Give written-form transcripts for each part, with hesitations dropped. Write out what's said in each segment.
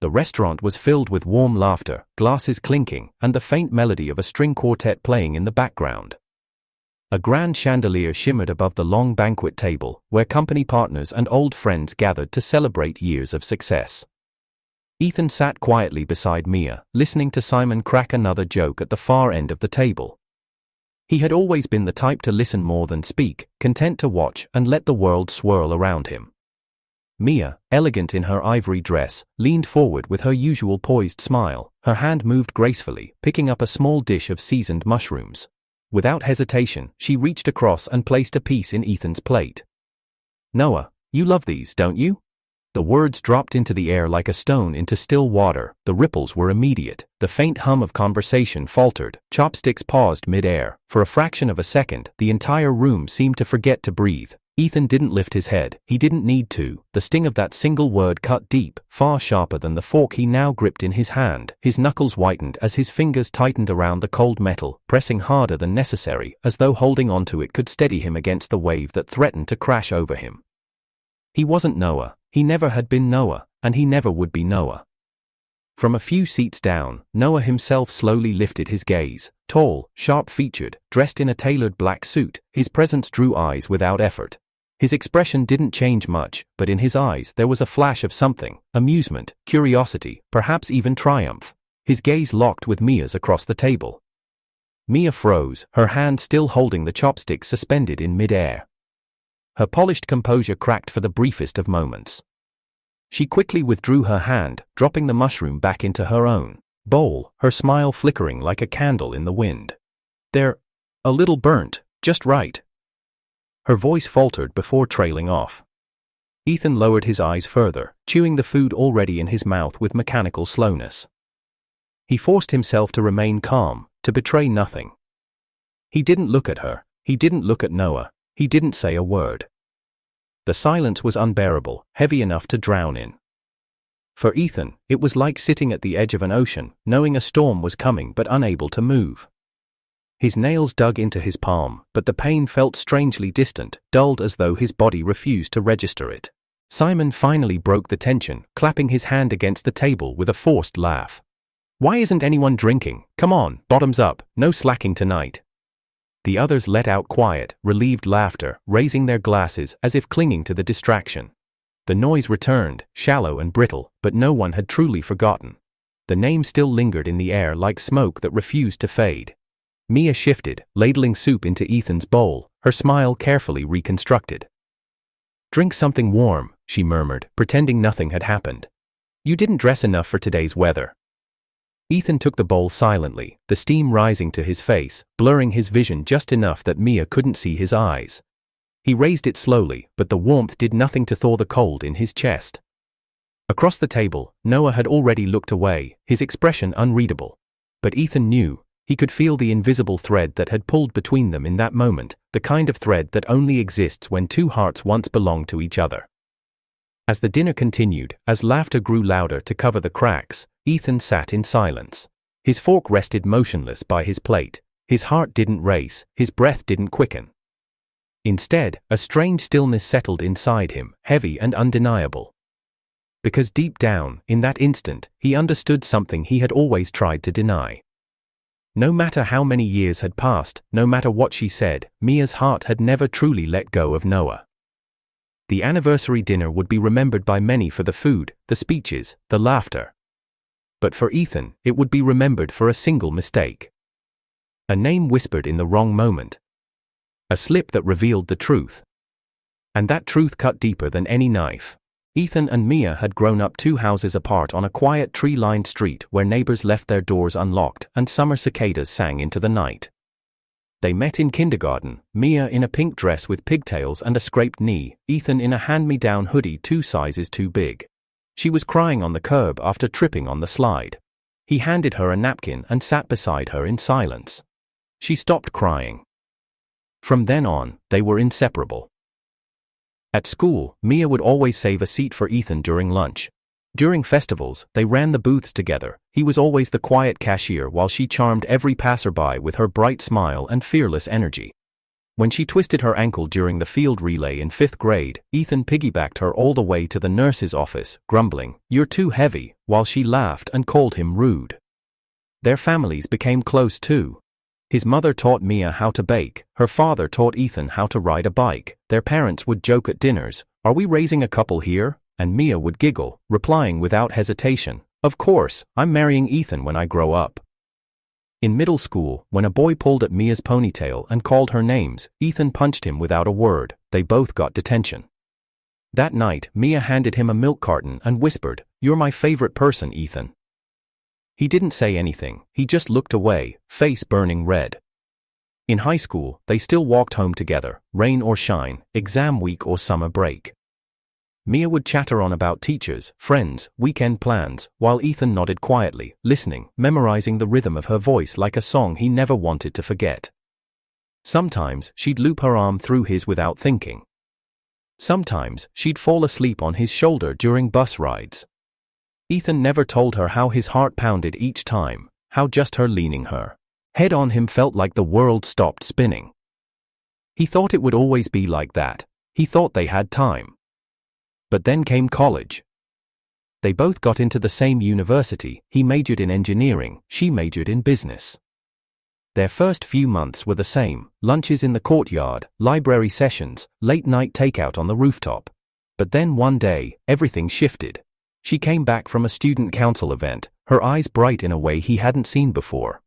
The restaurant was filled with warm laughter, glasses clinking, and the faint melody of a string quartet playing in the background. A grand chandelier shimmered above the long banquet table, where company partners and old friends gathered to celebrate years of success. Ethan sat quietly beside Mia, listening to Simon crack another joke at the far end of the table. He had always been the type to listen more than speak, content to watch and let the world swirl around him. Mia, elegant in her ivory dress, leaned forward with her usual poised smile. Her hand moved gracefully, picking up a small dish of seasoned mushrooms. Without hesitation, she reached across and placed a piece in Ethan's plate. "Noah, you love these, don't you?" The words dropped into the air like a stone into still water. The ripples were immediate. The faint hum of conversation faltered. Chopsticks paused mid-air. For a fraction of a second, the entire room seemed to forget to breathe. Ethan didn't lift his head. He didn't need to. The sting of that single word cut deep, far sharper than the fork he now gripped in his hand. His knuckles whitened as his fingers tightened around the cold metal, pressing harder than necessary, as though holding onto it could steady him against the wave that threatened to crash over him. He wasn't Noah. He never had been Noah, and he never would be Noah. From a few seats down, Noah himself slowly lifted his gaze. Tall, sharp-featured, dressed in a tailored black suit, his presence drew eyes without effort. His expression didn't change much, but in his eyes there was a flash of something: amusement, curiosity, perhaps even triumph. His gaze locked with Mia's across the table. Mia froze, her hand still holding the chopsticks suspended in mid-air. Her polished composure cracked for the briefest of moments. She quickly withdrew her hand, dropping the mushroom back into her own bowl, her smile flickering like a candle in the wind. "They're a little burnt, just right." Her voice faltered before trailing off. Ethan lowered his eyes further, chewing the food already in his mouth with mechanical slowness. He forced himself to remain calm, to betray nothing. He didn't look at her. He didn't look at Noah. He didn't say a word. The silence was unbearable, heavy enough to drown in. For Ethan, it was like sitting at the edge of an ocean, knowing a storm was coming but unable to move. His nails dug into his palm, but the pain felt strangely distant, dulled as though his body refused to register it. Simon finally broke the tension, clapping his hand against the table with a forced laugh. "Why isn't anyone drinking? Come on, bottoms up, no slacking tonight." The others let out quiet, relieved laughter, raising their glasses as if clinging to the distraction. The noise returned, shallow and brittle, but no one had truly forgotten. The name still lingered in the air like smoke that refused to fade. Mia shifted, ladling soup into Ethan's bowl, her smile carefully reconstructed. "Drink something warm," she murmured, pretending nothing had happened. "You didn't dress enough for today's weather." Ethan took the bowl silently, the steam rising to his face, blurring his vision just enough that Mia couldn't see his eyes. He raised it slowly, but the warmth did nothing to thaw the cold in his chest. Across the table, Noah had already looked away, his expression unreadable. But Ethan knew. He could feel the invisible thread that had pulled between them in that moment, the kind of thread that only exists when two hearts once belonged to each other. As the dinner continued, as laughter grew louder to cover the cracks, Ethan sat in silence. His fork rested motionless by his plate. His heart didn't race, his breath didn't quicken. Instead, a strange stillness settled inside him, heavy and undeniable. Because deep down, in that instant, he understood something he had always tried to deny. No matter how many years had passed, no matter what she said, Mia's heart had never truly let go of Noah. The anniversary dinner would be remembered by many for the food, the speeches, the laughter. But for Ethan, it would be remembered for a single mistake. A name whispered in the wrong moment. A slip that revealed the truth. And that truth cut deeper than any knife. Ethan and Mia had grown up 2 houses apart on a quiet tree-lined street where neighbors left their doors unlocked and summer cicadas sang into the night. They met in kindergarten, Mia in a pink dress with pigtails and a scraped knee, Ethan in a hand-me-down hoodie 2 sizes too big. She was crying on the curb after tripping on the slide. He handed her a napkin and sat beside her in silence. She stopped crying. From then on, they were inseparable. At school, Mia would always save a seat for Ethan during lunch. During festivals, they ran the booths together. He was always the quiet cashier while she charmed every passerby with her bright smile and fearless energy. When she twisted her ankle during the field relay in 5th grade, Ethan piggybacked her all the way to the nurse's office, grumbling, "You're too heavy," while she laughed and called him rude. Their families became close too. His mother taught Mia how to bake, her father taught Ethan how to ride a bike. Their parents would joke at dinners, "Are we raising a couple here?" And Mia would giggle, replying without hesitation, "Of course, I'm marrying Ethan when I grow up." In middle school, when a boy pulled at Mia's ponytail and called her names, Ethan punched him without a word. They both got detention. That night, Mia handed him a milk carton and whispered, "You're my favorite person, Ethan." He didn't say anything, he just looked away, face burning red. In high school, they still walked home together, rain or shine, exam week or summer break. Mia would chatter on about teachers, friends, weekend plans, while Ethan nodded quietly, listening, memorizing the rhythm of her voice like a song he never wanted to forget. Sometimes, she'd loop her arm through his without thinking. Sometimes, she'd fall asleep on his shoulder during bus rides. Ethan never told her how his heart pounded each time, how just her leaning her head on him felt like the world stopped spinning. He thought it would always be like that. He thought they had time. But then came college. They both got into the same university, he majored in engineering, she majored in business. Their first few months were the same, lunches in the courtyard, library sessions, late-night takeout on the rooftop. But then one day, everything shifted. She came back from a student council event, her eyes bright in a way he hadn't seen before.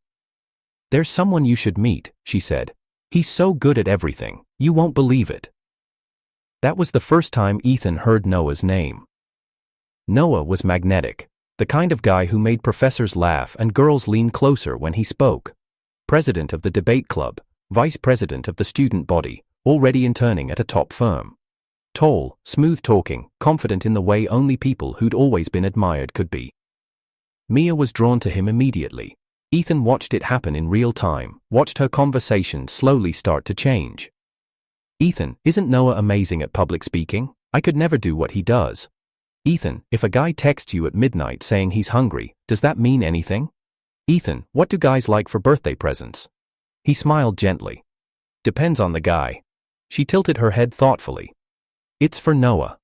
"There's someone you should meet," she said. "He's so good at everything, you won't believe it." That was the first time Ethan heard Noah's name. Noah was magnetic, the kind of guy who made professors laugh and girls lean closer when he spoke. President of the debate club, vice president of the student body, already interning at a top firm. Tall, smooth-talking, confident in the way only people who'd always been admired could be. Mia was drawn to him immediately. Ethan watched it happen in real time, watched her conversation slowly start to change. "Ethan, isn't Noah amazing at public speaking? I could never do what he does." "Ethan, if a guy texts you at midnight saying he's hungry, does that mean anything?" "Ethan, what do guys like for birthday presents?" He smiled gently. "Depends on the guy." She tilted her head thoughtfully. "It's for Noah."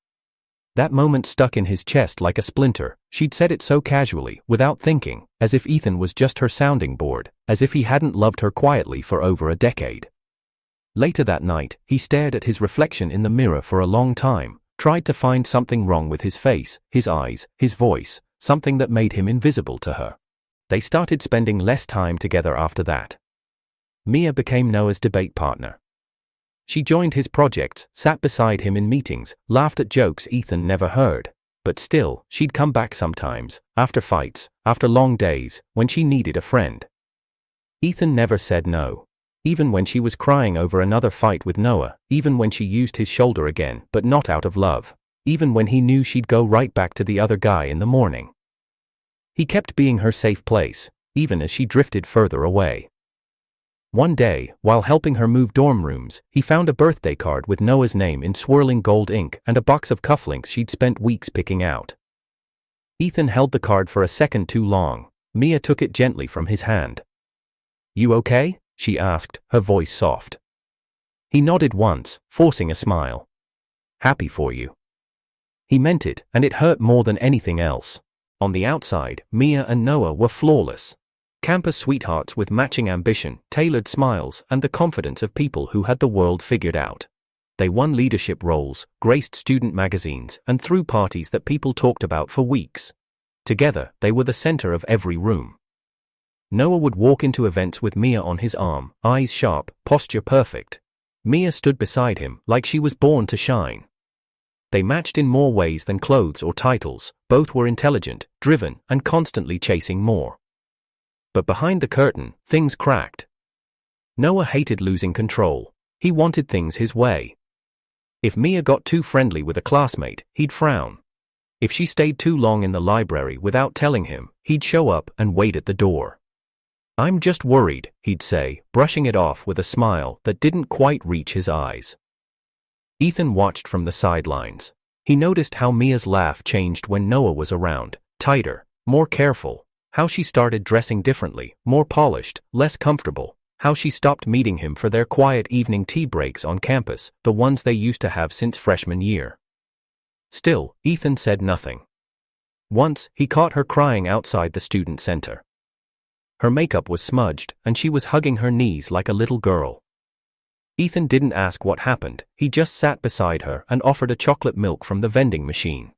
That moment stuck in his chest like a splinter. She'd said it so casually, without thinking, as if Ethan was just her sounding board, as if he hadn't loved her quietly for over a decade. Later that night, he stared at his reflection in the mirror for a long time, tried to find something wrong with his face, his eyes, his voice, something that made him invisible to her. They started spending less time together after that. Mia became Noah's debate partner. She joined his projects, sat beside him in meetings, laughed at jokes Ethan never heard. But still, she'd come back sometimes, after fights, after long days, when she needed a friend. Ethan never said no. Even when she was crying over another fight with Noah, even when she used his shoulder again, but not out of love, even when he knew she'd go right back to the other guy in the morning. He kept being her safe place, even as she drifted further away. One day, while helping her move dorm rooms, he found a birthday card with Noah's name in swirling gold ink and a box of cufflinks she'd spent weeks picking out. Ethan held the card for a second too long. Mia took it gently from his hand. "You okay?" she asked, her voice soft. He nodded once, forcing a smile. "Happy for you." He meant it, and it hurt more than anything else. On the outside, Mia and Noah were flawless. Campus sweethearts with matching ambition, tailored smiles, and the confidence of people who had the world figured out. They won leadership roles, graced student magazines, and threw parties that people talked about for weeks. Together, they were the center of every room. Noah would walk into events with Mia on his arm, eyes sharp, posture perfect. Mia stood beside him like she was born to shine. They matched in more ways than clothes or titles. Both were intelligent, driven, and constantly chasing more. But behind the curtain, things cracked. Noah hated losing control. He wanted things his way. If Mia got too friendly with a classmate, he'd frown. If she stayed too long in the library without telling him, he'd show up and wait at the door. "I'm just worried," he'd say, brushing it off with a smile that didn't quite reach his eyes. Ethan watched from the sidelines. He noticed how Mia's laugh changed when Noah was around, tighter, more careful, how she started dressing differently, more polished, less comfortable, How she stopped meeting him for their quiet evening tea breaks on campus, the ones they used to have since freshman year. Still, Ethan said nothing. Once, he caught her crying outside the student center. Her makeup was smudged, and she was hugging her knees like a little girl. Ethan didn't ask what happened, he just sat beside her and offered a chocolate milk from the vending machine.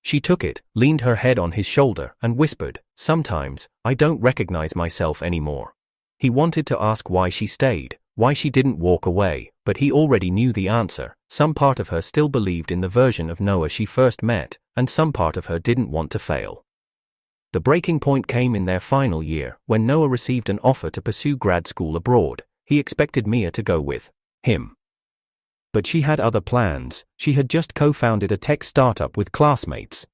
She took it, leaned her head on his shoulder, and whispered, "Sometimes, I don't recognize myself anymore." He wanted to ask why she stayed, why she didn't walk away, but he already knew the answer. Some part of her still believed in the version of Noah she first met, and some part of her didn't want to fail. The breaking point came in their final year, when Noah received an offer to pursue grad school abroad. He expected Mia to go with him. But she had other plans. She had just co-founded a tech startup with classmates.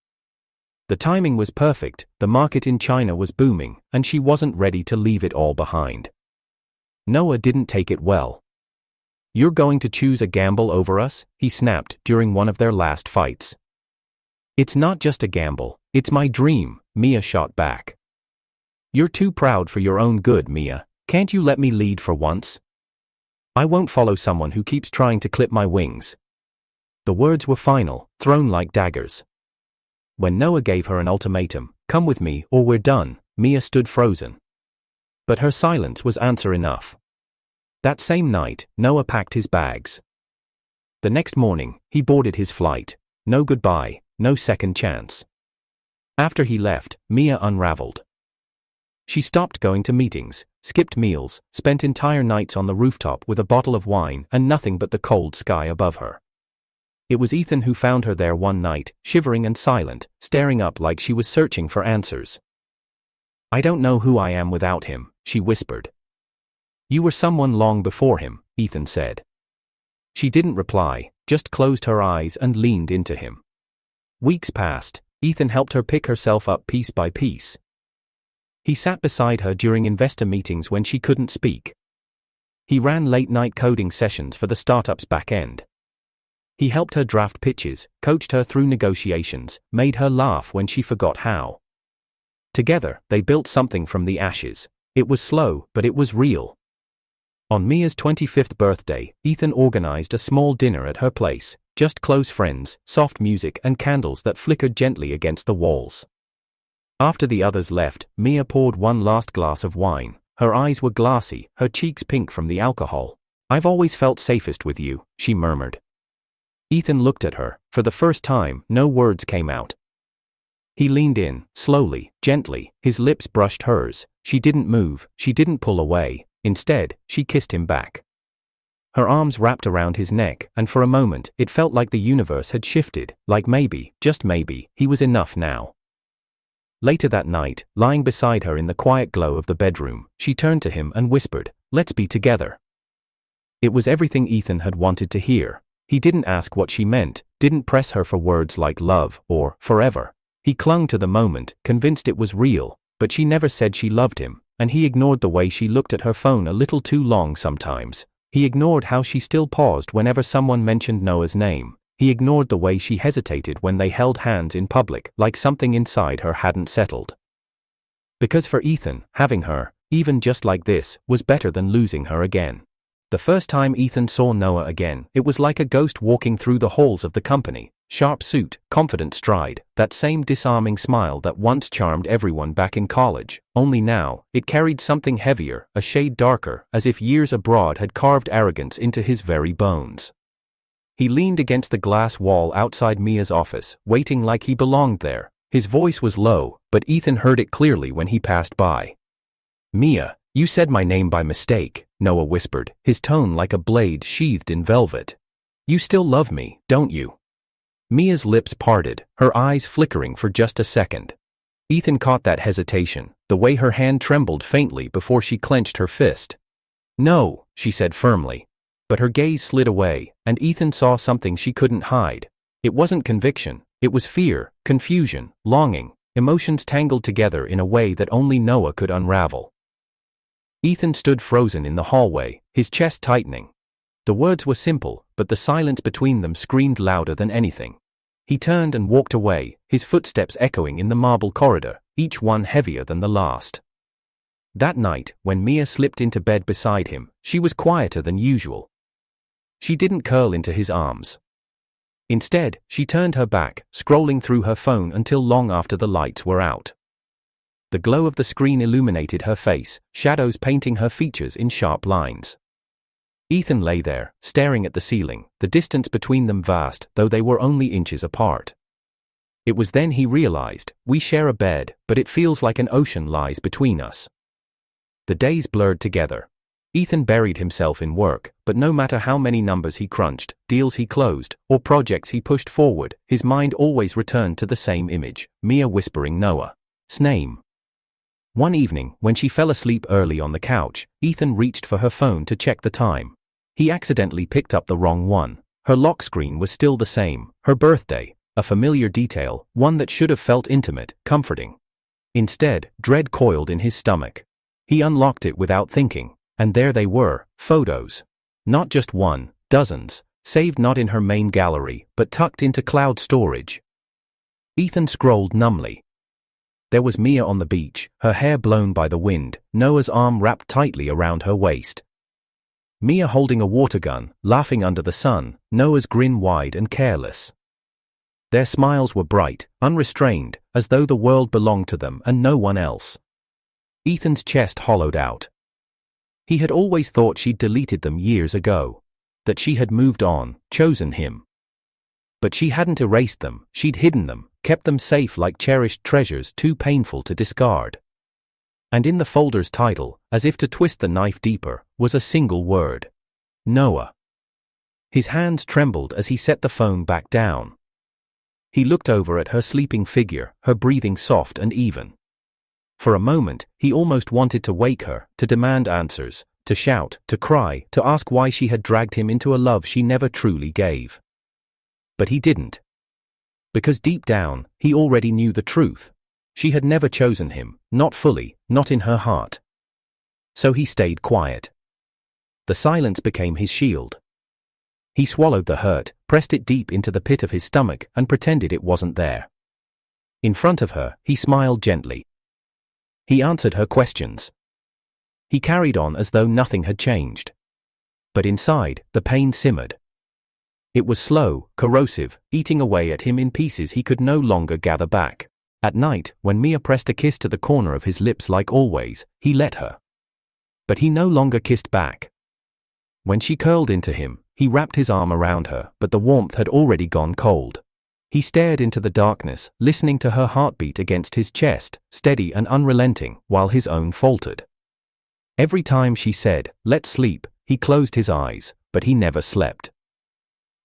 The timing was perfect, the market in China was booming, and she wasn't ready to leave it all behind. Noah didn't take it well. "You're going to choose a gamble over us?" he snapped during one of their last fights. "It's not just a gamble, it's my dream," Mia shot back. "You're too proud for your own good, Mia. Can't you let me lead for once? I won't follow someone who keeps trying to clip my wings." The words were final, thrown like daggers. When Noah gave her an ultimatum, "Come with me or we're done," Mia stood frozen. But her silence was answer enough. That same night, Noah packed his bags. The next morning, he boarded his flight. No goodbye, no second chance. After he left, Mia unraveled. She stopped going to meetings, skipped meals, spent entire nights on the rooftop with a bottle of wine and nothing but the cold sky above her. It was Ethan who found her there one night, shivering and silent, staring up like she was searching for answers. "I don't know who I am without him," she whispered. "You were someone long before him," Ethan said. She didn't reply, just closed her eyes and leaned into him. Weeks passed. Ethan helped her pick herself up piece by piece. He sat beside her during investor meetings when she couldn't speak. He ran late-night coding sessions for the startup's back end. He helped her draft pitches, coached her through negotiations, made her laugh when she forgot how. Together, they built something from the ashes. It was slow, but it was real. On Mia's 25th birthday, Ethan organized a small dinner at her place, just close friends, soft music and candles that flickered gently against the walls. After the others left, Mia poured one last glass of wine. Her eyes were glassy, her cheeks pink from the alcohol. "I've always felt safest with you," she murmured. Ethan looked at her. For the first time, no words came out. He leaned in, slowly, gently, his lips brushed hers. She didn't move, she didn't pull away. Instead, she kissed him back. Her arms wrapped around his neck, and for a moment, it felt like the universe had shifted, like maybe, just maybe, he was enough now. Later that night, lying beside her in the quiet glow of the bedroom, she turned to him and whispered, "Let's be together." It was everything Ethan had wanted to hear. He didn't ask what she meant, didn't press her for words like love or forever. He clung to the moment, convinced it was real, but she never said she loved him, and he ignored the way she looked at her phone a little too long sometimes. He ignored how she still paused whenever someone mentioned Noah's name. He ignored the way she hesitated when they held hands in public, like something inside her hadn't settled. Because for Ethan, having her, even just like this, was better than losing her again. The first time Ethan saw Noah again, it was like a ghost walking through the halls of the company. Sharp suit, confident stride, that same disarming smile that once charmed everyone back in college, only now, it carried something heavier, a shade darker, as if years abroad had carved arrogance into his very bones. He leaned against the glass wall outside Mia's office, waiting like he belonged there. His voice was low, but Ethan heard it clearly when he passed by. "Mia, you said my name by mistake," Noah whispered, his tone like a blade sheathed in velvet. "You still love me, don't you?" Mia's lips parted, her eyes flickering for just a second. Ethan caught that hesitation, the way her hand trembled faintly before she clenched her fist. "No," she said firmly. But her gaze slid away, and Ethan saw something she couldn't hide. It wasn't conviction, it was fear, confusion, longing, emotions tangled together in a way that only Noah could unravel. Ethan stood frozen in the hallway, his chest tightening. The words were simple, but the silence between them screamed louder than anything. He turned and walked away, his footsteps echoing in the marble corridor, each one heavier than the last. That night, when Mia slipped into bed beside him, she was quieter than usual. She didn't curl into his arms. Instead, she turned her back, scrolling through her phone until long after the lights were out. The glow of the screen illuminated her face, shadows painting her features in sharp lines. Ethan lay there, staring at the ceiling, the distance between them vast, though they were only inches apart. It was then he realized, we share a bed, but it feels like an ocean lies between us. The days blurred together. Ethan buried himself in work, but no matter how many numbers he crunched, deals he closed, or projects he pushed forward, his mind always returned to the same image, Mia whispering Noah's name. One evening, when she fell asleep early on the couch, Ethan reached for her phone to check the time. He accidentally picked up the wrong one. Her lock screen was still the same, her birthday, a familiar detail, one that should have felt intimate, comforting. Instead, dread coiled in his stomach. He unlocked it without thinking, and there they were, photos. Not just one, dozens, saved not in her main gallery, but tucked into cloud storage. Ethan scrolled numbly. There was Mia on the beach, her hair blown by the wind, Noah's arm wrapped tightly around her waist. Mia holding a water gun, laughing under the sun, Noah's grin wide and careless. Their smiles were bright, unrestrained, as though the world belonged to them and no one else. Ethan's chest hollowed out. He had always thought she'd deleted them years ago. That she had moved on, chosen him. But she hadn't erased them, she'd hidden them, kept them safe like cherished treasures too painful to discard. And in the folder's title, as if to twist the knife deeper, was a single word. Noah. His hands trembled as he set the phone back down. He looked over at her sleeping figure, her breathing soft and even. For a moment, he almost wanted to wake her, to demand answers, to shout, to cry, to ask why she had dragged him into a love she never truly gave. But he didn't. Because deep down, he already knew the truth. She had never chosen him, not fully, not in her heart. So he stayed quiet. The silence became his shield. He swallowed the hurt, pressed it deep into the pit of his stomach, and pretended it wasn't there. In front of her, he smiled gently. He answered her questions. He carried on as though nothing had changed. But inside, the pain simmered. It was slow, corrosive, eating away at him in pieces he could no longer gather back. At night, when Mia pressed a kiss to the corner of his lips like always, he let her. But he no longer kissed back. When she curled into him, he wrapped his arm around her, but the warmth had already gone cold. He stared into the darkness, listening to her heartbeat against his chest, steady and unrelenting, while his own faltered. Every time she said, "Let's sleep," he closed his eyes, but he never slept.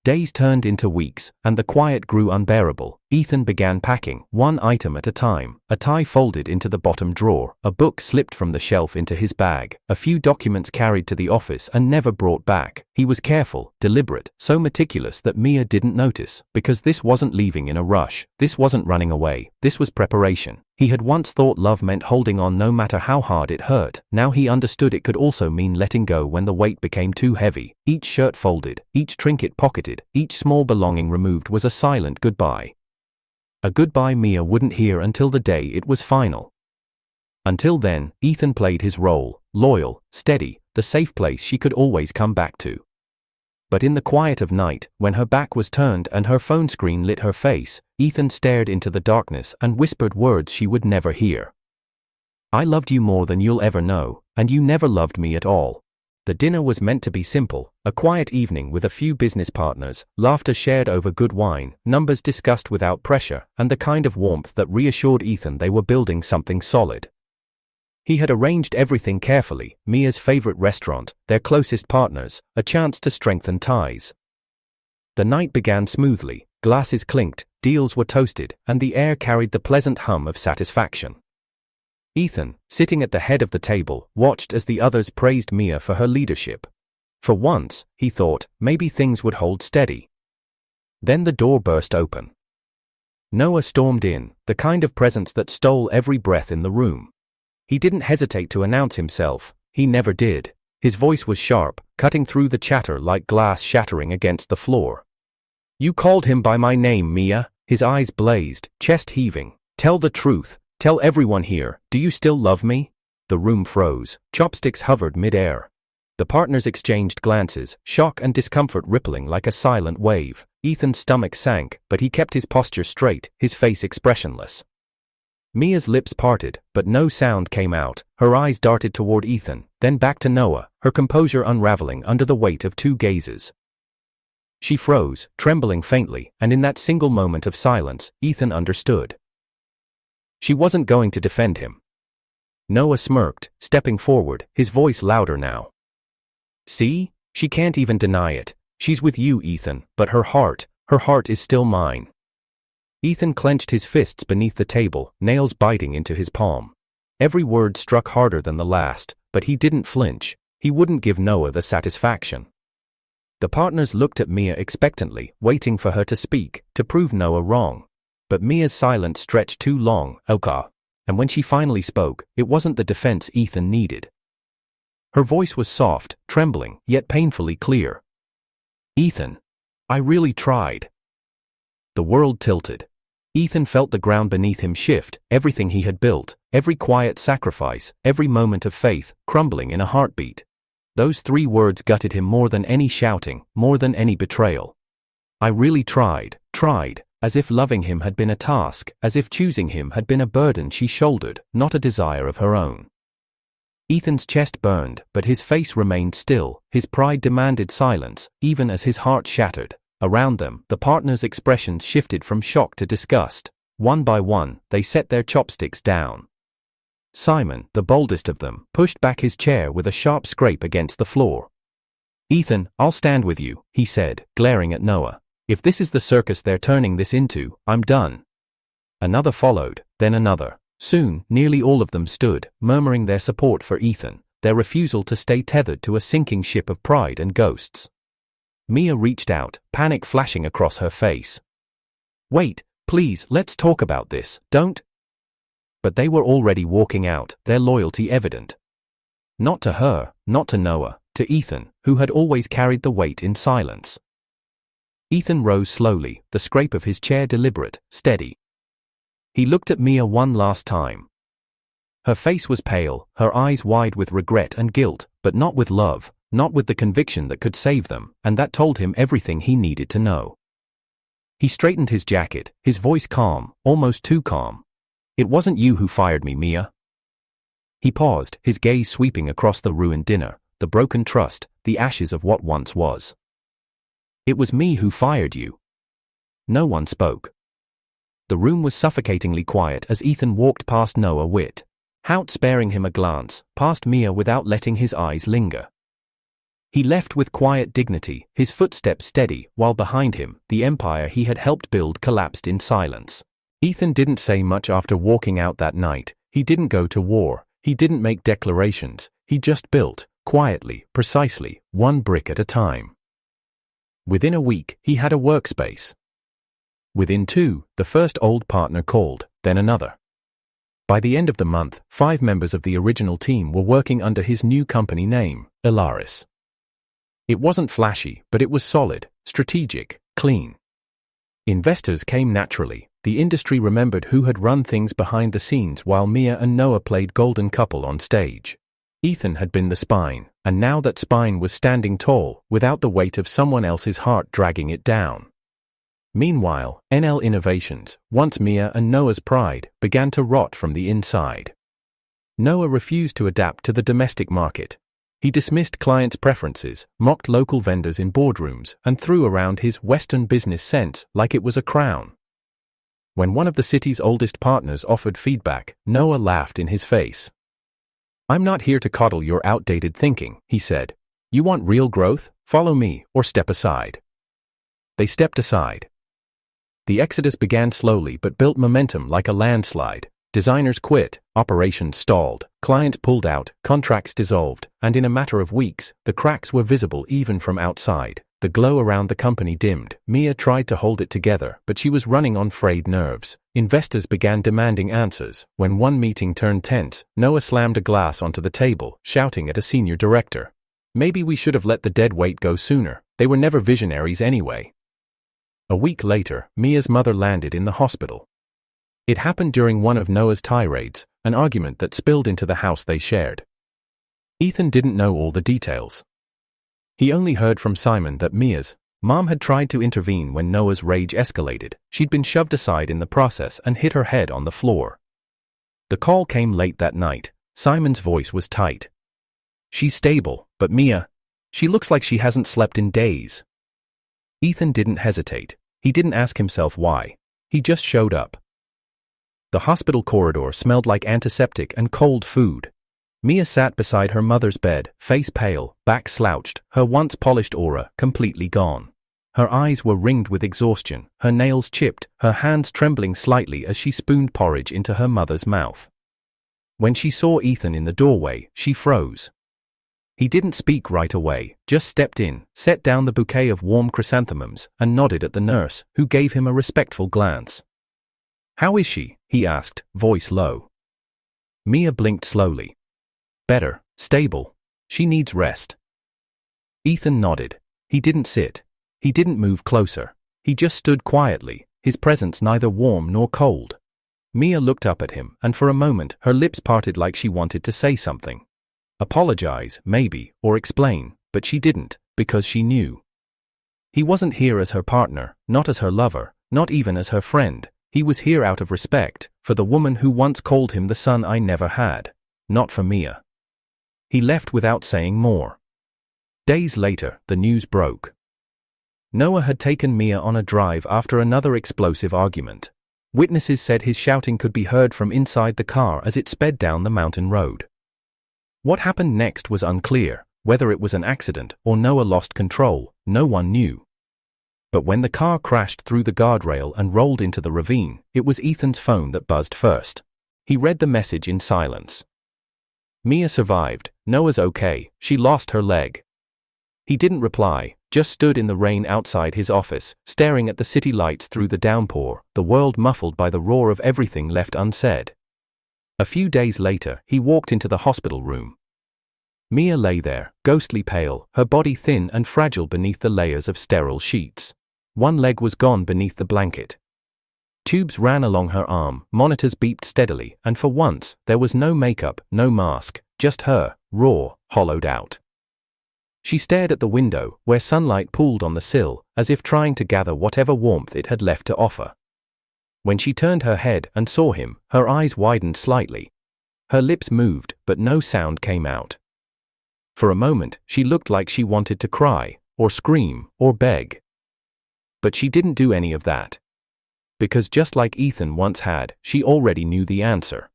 Days turned into weeks, and the quiet grew unbearable. Ethan began packing, one item at a time, a tie folded into the bottom drawer, a book slipped from the shelf into his bag, a few documents carried to the office and never brought back. He was careful, deliberate, so meticulous that Mia didn't notice, because this wasn't leaving in a rush, this wasn't running away, this was preparation. He had once thought love meant holding on no matter how hard it hurt. Now he understood it could also mean letting go when the weight became too heavy. Each shirt folded, each trinket pocketed, each small belonging removed was a silent goodbye. A goodbye Mia wouldn't hear until the day it was final. Until then, Ethan played his role, loyal, steady, the safe place she could always come back to. But in the quiet of night, when her back was turned and her phone screen lit her face, Ethan stared into the darkness and whispered words she would never hear. "I loved you more than you'll ever know, and you never loved me at all." The dinner was meant to be simple, a quiet evening with a few business partners, laughter shared over good wine, numbers discussed without pressure, and the kind of warmth that reassured Ethan they were building something solid. He had arranged everything carefully, Mia's favorite restaurant, their closest partners, a chance to strengthen ties. The night began smoothly, glasses clinked, deals were toasted, and the air carried the pleasant hum of satisfaction. Ethan, sitting at the head of the table, watched as the others praised Mia for her leadership. For once, he thought, maybe things would hold steady. Then the door burst open. Noah stormed in, the kind of presence that stole every breath in the room. He didn't hesitate to announce himself, he never did. His voice was sharp, cutting through the chatter like glass shattering against the floor. "You called him by my name, Mia." His eyes blazed, chest heaving. "Tell the truth. Tell everyone here, do you still love me?" The room froze, chopsticks hovered mid-air. The partners exchanged glances, shock and discomfort rippling like a silent wave. Ethan's stomach sank, but he kept his posture straight, his face expressionless. Mia's lips parted, but no sound came out. Her eyes darted toward Ethan, then back to Noah, her composure unraveling under the weight of two gazes. She froze, trembling faintly, and in that single moment of silence, Ethan understood. She wasn't going to defend him. Noah smirked, stepping forward, his voice louder now. See? She can't even deny it. She's with you, Ethan, but her heart is still mine. Ethan clenched his fists beneath the table, nails biting into his palm. Every word struck harder than the last, but he didn't flinch. He wouldn't give Noah the satisfaction. The partners looked at Mia expectantly, waiting for her to speak, to prove Noah wrong. But Mia's silence stretched too long, and when she finally spoke, it wasn't the defense Ethan needed. Her voice was soft, trembling, yet painfully clear. Ethan, I really tried. The world tilted. Ethan felt the ground beneath him shift, everything he had built, every quiet sacrifice, every moment of faith, crumbling in a heartbeat. Those 3 words gutted him more than any shouting, more than any betrayal. I really tried, as if loving him had been a task, as if choosing him had been a burden she shouldered, not a desire of her own. Ethan's chest burned, but his face remained still, his pride demanded silence, even as his heart shattered. Around them, the partners' expressions shifted from shock to disgust. One by one, they set their chopsticks down. Simon, the boldest of them, pushed back his chair with a sharp scrape against the floor. Ethan, I'll stand with you, he said, glaring at Noah. If this is the circus they're turning this into, I'm done. Another followed, then another. Soon, nearly all of them stood, murmuring their support for Ethan, their refusal to stay tethered to a sinking ship of pride and ghosts. Mia reached out, panic flashing across her face. Wait, please, let's talk about this, don't. But they were already walking out, their loyalty evident. Not to her, not to Noah, to Ethan, who had always carried the weight in silence. Ethan rose slowly, the scrape of his chair deliberate, steady. He looked at Mia one last time. Her face was pale, her eyes wide with regret and guilt, but not with love, not with the conviction that could save them, and that told him everything he needed to know. He straightened his jacket, his voice calm, almost too calm. It wasn't you who fired me, Mia. He paused, his gaze sweeping across the ruined dinner, the broken trust, the ashes of what once was. It was me who fired you. No one spoke. The room was suffocatingly quiet as Ethan walked past Noah Witt, Hout sparing him a glance, past Mia without letting his eyes linger. He left with quiet dignity, his footsteps steady, while behind him, the empire he had helped build collapsed in silence. Ethan didn't say much after walking out that night. He didn't go to war, he didn't make declarations, he just built, quietly, precisely, one brick at a time. Within a week, he had a workspace. Within 2, the first old partner called, then another. By the end of the month, 5 members of the original team were working under his new company name, Ilaris. It wasn't flashy, but it was solid, strategic, clean. Investors came naturally. The industry remembered who had run things behind the scenes while Mia and Noah played golden couple on stage. Ethan had been the spine, and now that spine was standing tall, without the weight of someone else's heart dragging it down. Meanwhile, NL Innovations, once Mia and Noah's pride, began to rot from the inside. Noah refused to adapt to the domestic market. He dismissed clients' preferences, mocked local vendors in boardrooms, and threw around his Western business sense like it was a crown. When one of the city's oldest partners offered feedback, Noah laughed in his face. "I'm not here to coddle your outdated thinking," he said. "You want real growth? Follow me, or step aside." They stepped aside. The exodus began slowly but built momentum like a landslide. Designers quit, operations stalled, clients pulled out, contracts dissolved, and in a matter of weeks, the cracks were visible even from outside. The glow around the company dimmed. Mia tried to hold it together, but she was running on frayed nerves. Investors began demanding answers. When one meeting turned tense, Noah slammed a glass onto the table, shouting at a senior director. "Maybe we should have let the dead weight go sooner. They were never visionaries anyway." A week later, Mia's mother landed in the hospital. It happened during one of Noah's tirades. an argument that spilled into the house they shared. Ethan didn't know all the details. He only heard from Simon that Mia's mom had tried to intervene when Noah's rage escalated. She'd been shoved aside in the process and hit her head on the floor. The call came late that night. Simon's voice was tight. "She's stable, but Mia, she looks like she hasn't slept in days." Ethan didn't hesitate. He didn't ask himself why. He just showed up. The hospital corridor smelled like antiseptic and cold food. Mia sat beside her mother's bed, face pale, back slouched, her once polished aura completely gone. Her eyes were ringed with exhaustion, her nails chipped, her hands trembling slightly as she spooned porridge into her mother's mouth. When she saw Ethan in the doorway, she froze. He didn't speak right away, just stepped in, set down the bouquet of warm chrysanthemums, and nodded at the nurse, who gave him a respectful glance. "How is she?" he asked, voice low. Mia blinked slowly. "Better, stable. She needs rest." Ethan nodded. He didn't sit. He didn't move closer. He just stood quietly, his presence neither warm nor cold. Mia looked up at him, and for a moment her lips parted like she wanted to say something. Apologize, maybe, or explain, but she didn't, because she knew. He wasn't here as her partner, not as her lover, not even as her friend. He was here out of respect, for the woman who once called him the son I never had. Not for Mia. He left without saying more. Days later, the news broke. Noah had taken Mia on a drive after another explosive argument. Witnesses said his shouting could be heard from inside the car as it sped down the mountain road. What happened next was unclear. Whether it was an accident or Noah lost control, no one knew. But when the car crashed through the guardrail and rolled into the ravine, it was Ethan's phone that buzzed first. He read the message in silence. "Mia survived. Noah's okay. She lost her leg." He didn't reply, just stood in the rain outside his office, staring at the city lights through the downpour, the world muffled by the roar of everything left unsaid. A few days later, he walked into the hospital room. Mia lay there, ghostly pale, her body thin and fragile beneath the layers of sterile sheets. One leg was gone beneath the blanket. Tubes ran along her arm, monitors beeped steadily, and for once, there was no makeup, no mask, just her, raw, hollowed out. She stared at the window, where sunlight pooled on the sill, as if trying to gather whatever warmth it had left to offer. When she turned her head and saw him, her eyes widened slightly. Her lips moved, but no sound came out. For a moment, she looked like she wanted to cry, or scream, or beg. But she didn't do any of that. Because just like Ethan once had, she already knew the answer.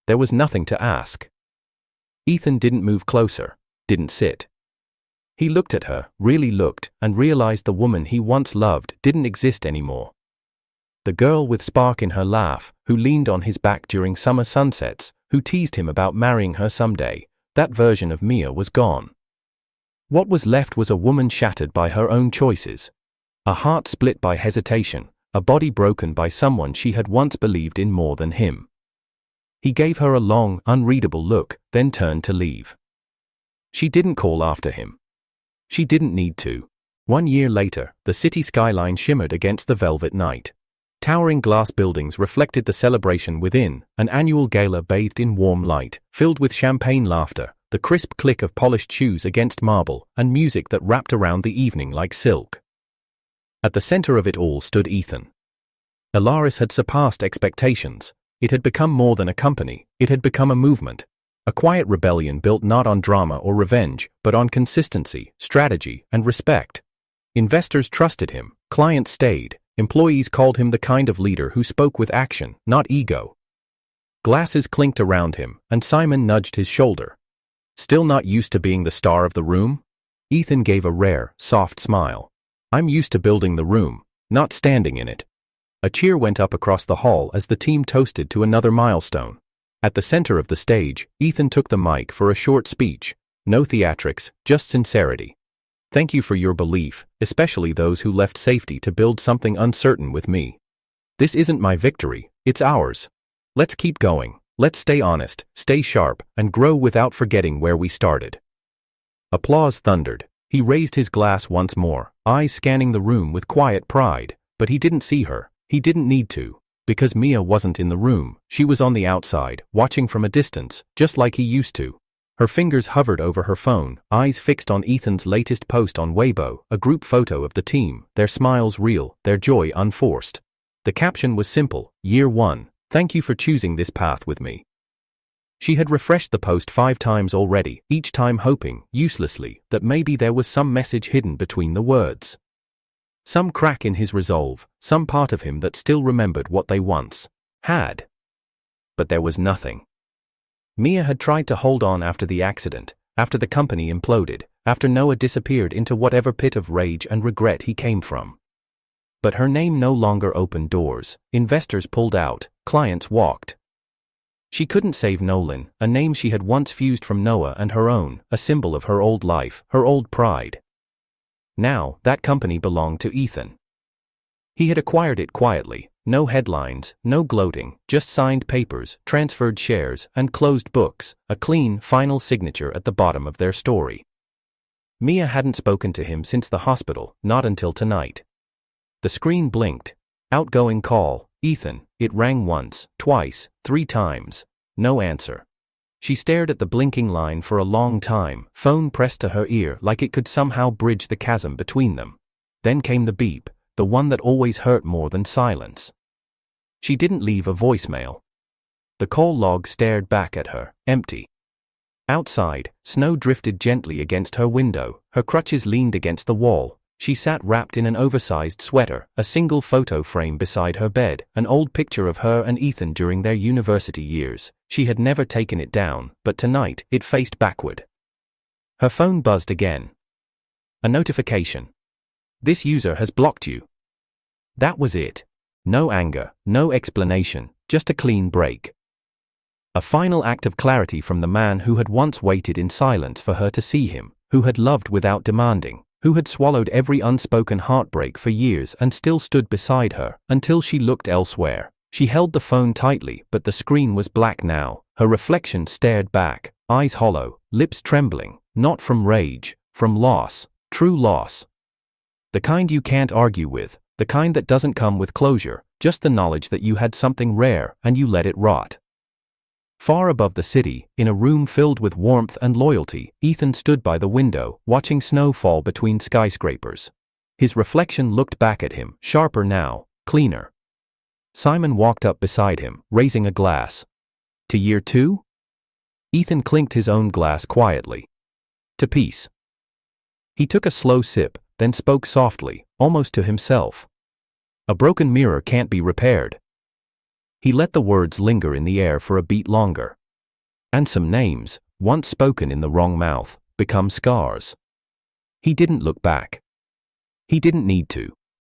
There was nothing to ask. Ethan didn't move closer, didn't sit. He looked at her, really looked, and realized the woman he once loved didn't exist anymore. The girl with spark in her laugh, who leaned on his back during summer sunsets, who teased him about marrying her someday, that version of Mia was gone. What was left was a woman shattered by her own choices. A heart split by hesitation, a body broken by someone she had once believed in more than him. He gave her a long, unreadable look, then turned to leave. She didn't call after him. She didn't need to. 1 year later, the city skyline shimmered against the velvet night. Towering glass buildings reflected the celebration within, an annual gala bathed in warm light, filled with champagne laughter, the crisp click of polished shoes against marble, and music that wrapped around the evening like silk. At the center of it all stood Ethan. Alaris had surpassed expectations. It had become more than a company, it had become a movement. A quiet rebellion built not on drama or revenge, but on consistency, strategy, and respect. Investors trusted him, clients stayed, employees called him the kind of leader who spoke with action, not ego. Glasses clinked around him, and Simon nudged his shoulder. Still not used to being the star of the room? Ethan gave a rare, soft smile. I'm used to building the room, not standing in it. A cheer went up across the hall as the team toasted to another milestone. At the center of the stage, Ethan took the mic for a short speech. No theatrics, just sincerity. Thank you for your belief, especially those who left safety to build something uncertain with me. This isn't my victory, it's ours. Let's keep going, let's stay honest, stay sharp, and grow without forgetting where we started. Applause thundered. He raised his glass once more, eyes scanning the room with quiet pride, but he didn't see her, he didn't need to. Because Mia wasn't in the room, she was on the outside, watching from a distance, just like he used to. Her fingers hovered over her phone, eyes fixed on Ethan's latest post on Weibo, a group photo of the team, their smiles real, their joy unforced. The caption was simple, Year 1, thank you for choosing this path with me. She had refreshed the post 5 times already, each time hoping, uselessly, that maybe there was some message hidden between the words. Some crack in his resolve, some part of him that still remembered what they once had. But there was nothing. Mia had tried to hold on after the accident, after the company imploded, after Noah disappeared into whatever pit of rage and regret he came from. But her name no longer opened doors, investors pulled out, clients walked. She couldn't save Nolan, a name she had once fused from Noah and her own, a symbol of her old life, her old pride. Now, that company belonged to Ethan. He had acquired it quietly, no headlines, no gloating, just signed papers, transferred shares, and closed books, a clean, final signature at the bottom of their story. Mia hadn't spoken to him since the hospital, not until tonight. The screen blinked. Outgoing call, Ethan. It rang once, twice, 3 times. No answer. She stared at the blinking line for a long time, phone pressed to her ear like it could somehow bridge the chasm between them. Then came the beep, the one that always hurt more than silence. She didn't leave a voicemail. The call log stared back at her, empty. Outside, snow drifted gently against her window, her crutches leaned against the wall. She sat wrapped in an oversized sweater, a single photo frame beside her bed, an old picture of her and Ethan during their university years. She had never taken it down, but tonight, it faced backward. Her phone buzzed again. A notification. This user has blocked you. That was it. No anger, no explanation, just a clean break. A final act of clarity from the man who had once waited in silence for her to see him, who had loved without demanding, who had swallowed every unspoken heartbreak for years and still stood beside her, until she looked elsewhere. She held the phone tightly, but the screen was black now. Her reflection stared back, eyes hollow, lips trembling, not from rage, from loss, true loss. The kind you can't argue with, the kind that doesn't come with closure, just the knowledge that you had something rare and you let it rot. Far above the city, in a room filled with warmth and loyalty, Ethan stood by the window, watching snow fall between skyscrapers. His reflection looked back at him, sharper now, cleaner. Simon walked up beside him, raising a glass. To year 2? Ethan clinked his own glass quietly. To peace. He took a slow sip, then spoke softly, almost to himself. A broken mirror can't be repaired. He let the words linger in the air for a beat longer. And some names, once spoken in the wrong mouth, become scars. He didn't look back. He didn't need to.